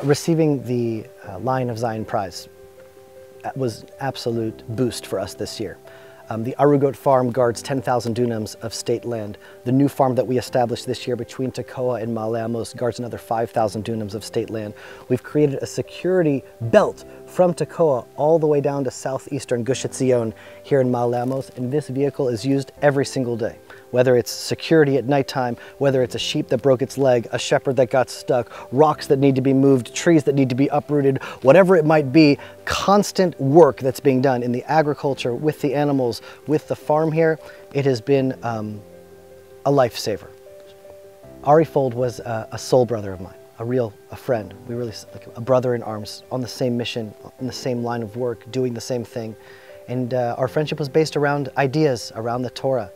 Receiving the Lion of Zion Prize was an absolute boost for us this year. The Arugot farm guards 10,000 dunams of state land. The new farm that we established this year between Tekoa and Ma'ale Amos guards another 5,000 dunams of state land. We've created a security belt from Tekoa all the way down to southeastern Gush Etzion here in Ma'ale Amos, and this vehicle is used every single day. Whether it's security at nighttime, whether it's a sheep that broke its leg, a shepherd that got stuck, rocks that need to be moved, trees that need to be uprooted, whatever it might be, constant work that's being done in the agriculture, with the animals, with the farm here, it has been a lifesaver. Ari Fold was a soul brother of mine, a friend. We really, like a brother in arms, on the same mission, in the same line of work, doing the same thing. And our friendship was based around ideas, around the Torah,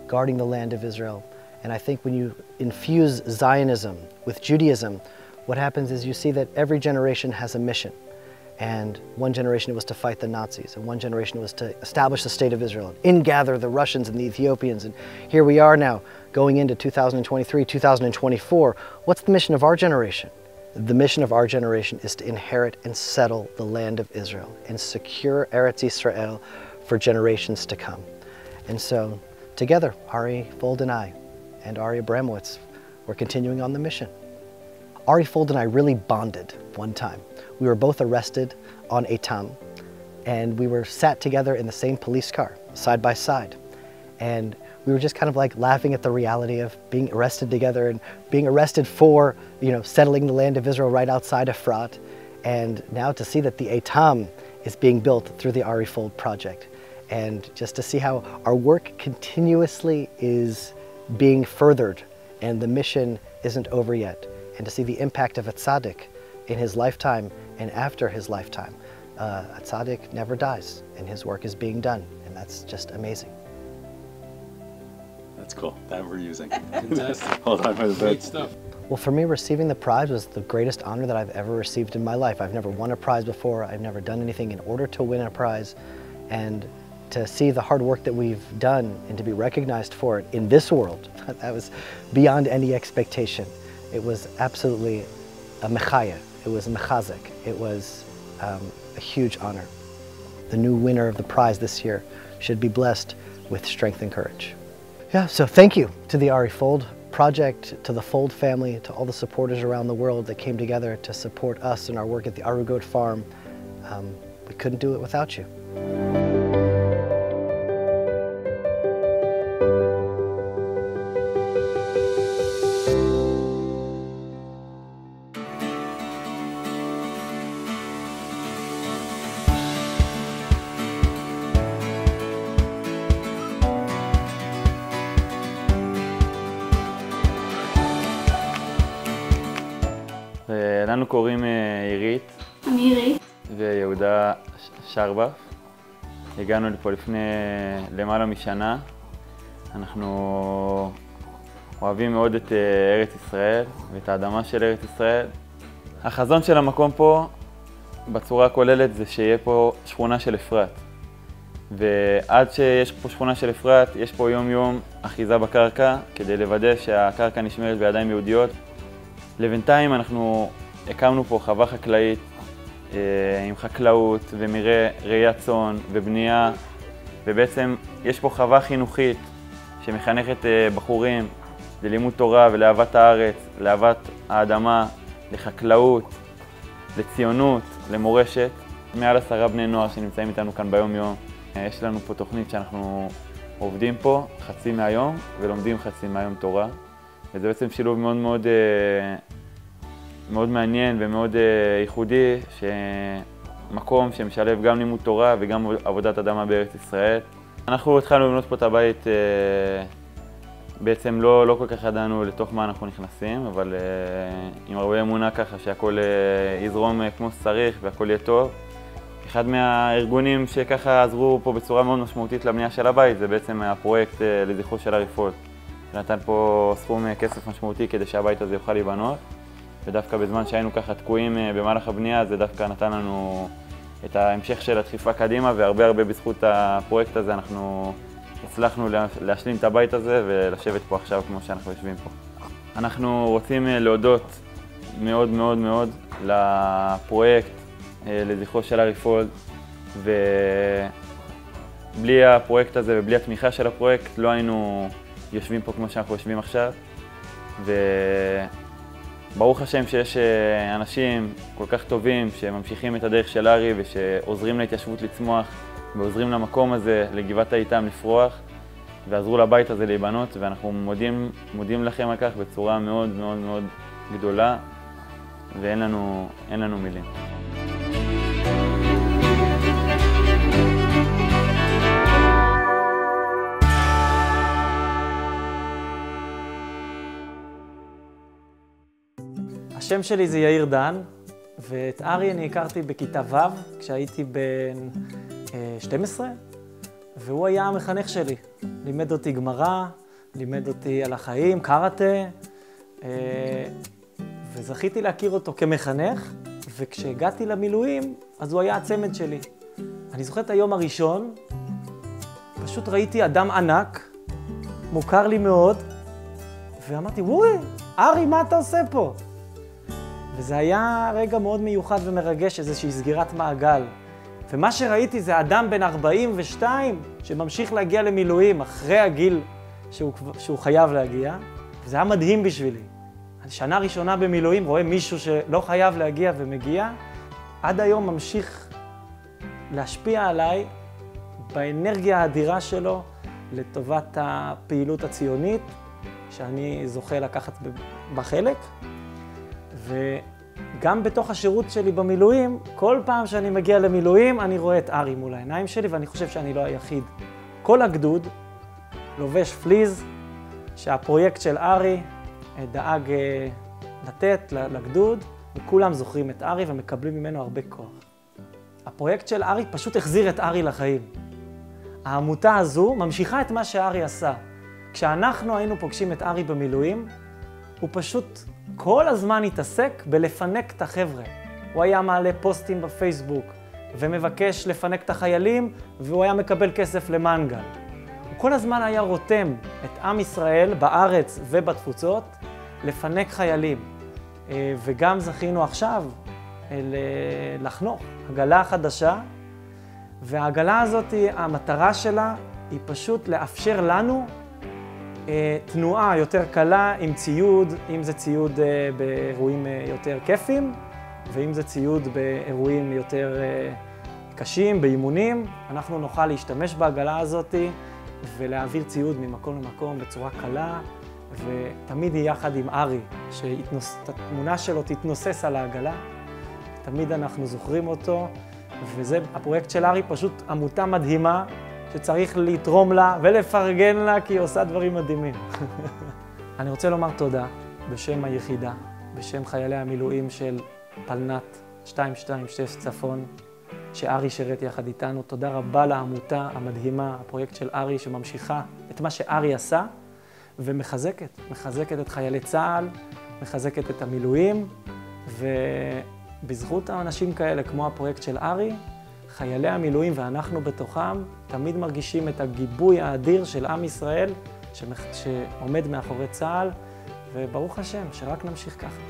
guarding the land of Israel. And I think when you infuse Zionism with Judaism, what happens is you see that every generation has a mission. And one generation it was to fight the Nazis, and one generation was to establish the state of Israel, ingather the Russians and the Ethiopians. And here we are now, going into 2023, 2024. What's the mission of our generation? The mission of our generation is to inherit and settle the land of Israel and secure Eretz Yisrael for generations to come. And so, together, Ari Fold and I, and Ari Abramowitz, we're continuing on the mission. Ari Fold and I really bonded one time. We were both arrested on Eitam, and we were sat together in the same police car, side by side. And we were just kind of like laughing at the reality of being arrested together and being arrested for, settling the land of Israel right outside of Efrat. And now to see that the Eitam is being built through the Ari Fold project. And just to see how our work continuously is being furthered and the mission isn't over yet. And to see the impact of a tzaddik in his lifetime and after his lifetime. A tzaddik never dies, and his work is being done, and that's just amazing. That's cool. That we're using. Fantastic. Hold on for the Great stuff. Well, for me, receiving the prize was the greatest honor that I've ever received in my life. I've never won a prize before. I've never done anything in order to win a prize. And to see the hard work that we've done and to be recognized for it in this world, that was beyond any expectation. It was absolutely a mechaya. It was a mechazek. It was a huge honor. The new winner of the prize this year should be blessed with strength and courage. Yeah, so thank you to the Ari Fold project, to the Fold family, to all the supporters around the world that came together to support us in our work at the Arugot farm. We couldn't do it without you. לנו קוראים עירית. אני עירית. ויהודה שרבף. הגענו לפה לפני למעלה משנה. אנחנו אוהבים מאוד את ארץ ישראל ואת האדמה של ארץ ישראל. החזון של המקום פה, בצורה הכוללת, זה שיהיה פה שכונה של אפרת. ועד שיש פה שכונה של אפרת, יש פה יום-יום אחיזה בקרקע, כדי לוודא שהקרקע נשמרת בידיים יהודיות. לבינתיים אנחנו הקמנו פה חווה חקלאית עם חקלאות ומרעה רעיית צאן ובנייה, ובעצם יש פה חווה חינוכית שמחנכת בחורים ללימוד תורה ולאהבת הארץ, לאהבת האדמה, לחקלאות, לציונות, למורשת. מעל 10 בני נוער שנמצאים איתנו כאן ביום-יום. יש לנו פה תוכנית שאנחנו עובדים פה חצי מהיום ולומדים חצי מהיום תורה. וזה בעצם שילוב מאוד מאוד, מאוד מעניין ומאוד ייחודי, מקום שמשלב גם לימוד תורה וגם עבודת אדמה בארץ ישראל. אנחנו התחלנו לבנות פה את הבית, בעצם לא כל כך ידענו לתוך מה אנחנו נכנסים, אבל עם הרבה אמונה ככה שהכל יזרום כמו שצריך והכל יהיה טוב. אחד מהארגונים שככה עזרו פה בצורה מאוד משמעותית לבנייה של הבית, זה בעצם הפרויקט לזכרו של ארי פולד. נתן פה סכום כסף משמעותי כדי שהבית הזה יוכל להיבנות, ודווקא בזמן שהיינו ככה תקועים במהלך הבנייה, זה דווקא נתן לנו את ההמשך של הדחיפה קדימה, והרבה בזכות הפרויקט הזה אנחנו הצלחנו להשלים את הבית הזה ולשבת פה עכשיו כמו שאנחנו יושבים פה. אנחנו רוצים להודות מאוד לפרויקט, לזכרו של ארי פולד, ובלי הפרויקט הזה ובלי התמיכה של הפרויקט לא היינו יושבים פה כמו שאנחנו יושבים עכשיו. וברוך השם שיש אנשים כל כך טובים שממשיכים את הדרך של ארי ושעוזרים להתיישבות לצמוח ועוזרים למקום הזה, לגבעת האיתם לפרוח, ועזרו לבית הזה להיבנות, ואנחנו מודים לכם על כך בצורה מאוד מאוד מאוד גדולה, ואין לנו מילים. השם שלי זה יאיר דן, ואת ארי אני הכרתי בכיתה ו' כשהייתי בן 12, והוא היה המחנך שלי. לימד אותי גמרא, לימד אותי על החיים, קראטה, וזכיתי להכיר אותו כמחנך, וכשהגעתי למילואים, אז הוא היה הצמד שלי. אני זוכר את היום הראשון, פשוט ראיתי אדם ענק, מוכר לי מאוד, ואמרתי, וואי, ארי, מה אתה עושה פה? וזה היה רגע מאוד מיוחד ומרגש, איזושהי סגירת מעגל. ומה שראיתי זה אדם בן 42 שממשיך להגיע למילואים אחרי הגיל שהוא חייב להגיע. וזה היה מדהים בשבילי. שנה ראשונה במילואים רואה מישהו שלא חייב להגיע ומגיע, עד היום ממשיך להשפיע עליי באנרגיה האדירה שלו לטובת הפעילות הציונית, שאני זוכה לקחת בחלק. וגם בתוך השירות שלי במילואים, כל פעם שאני מגיע למילואים, אני רואה את ארי מול העיניים שלי, ואני חושב שאני לא היחיד. כל הגדוד לובש פליז, שהפרויקט של ארי דאג לתת לגדוד, וכולם זוכרים את ארי ומקבלים ממנו הרבה כוח. הפרויקט של ארי פשוט החזיר את ארי לחיים. העמותה הזו ממשיכה את מה שארי עשה. כשאנחנו היינו פוגשים את ארי במילואים, הוא פשוט כל הזמן התעסק בלפנק את החבר'ה. הוא היה מעלה פוסטים בפייסבוק ומבקש לפנק את החיילים, והוא היה מקבל כסף למנגל. הוא כל הזמן היה רותם את עם ישראל בארץ ובתפוצות לפנק חיילים. וגם זכינו עכשיו לחנוך עגלה חדשה, והעגלה הזאת, המטרה שלה היא פשוט לאפשר לנו תנועה יותר קלה עם ציוד, אם זה ציוד באירועים יותר כיפים, ואם זה ציוד באירועים יותר קשים, באימונים, אנחנו נוכל להשתמש בעגלה הזאת ולהעביר ציוד ממקום למקום בצורה קלה, ותמיד יחד עם ארי, שהתמונה שלו תתנוסס על העגלה, תמיד אנחנו זוכרים אותו, וזה הפרויקט של ארי, פשוט עמותה מדהימה, שצריך לתרום לה ולפרגן לה, כי היא עושה דברים מדהימים. אני רוצה לומר תודה בשם היחידה, בשם חיילי המילואים של פלנ"ט 226 צפון, שארי שירת יחד איתנו. תודה רבה לעמותה המדהימה, הפרויקט של ארי, שממשיכה את מה שארי עשה, ומחזקת את חיילי צה"ל, מחזקת את המילואים, ובזכות האנשים כאלה, כמו הפרויקט של ארי, חיילי המילואים ואנחנו בתוכם תמיד מרגישים את הגיבוי האדיר של עם ישראל שעומד מאחורי צה"ל, וברוך השם, שרק נמשיך ככה.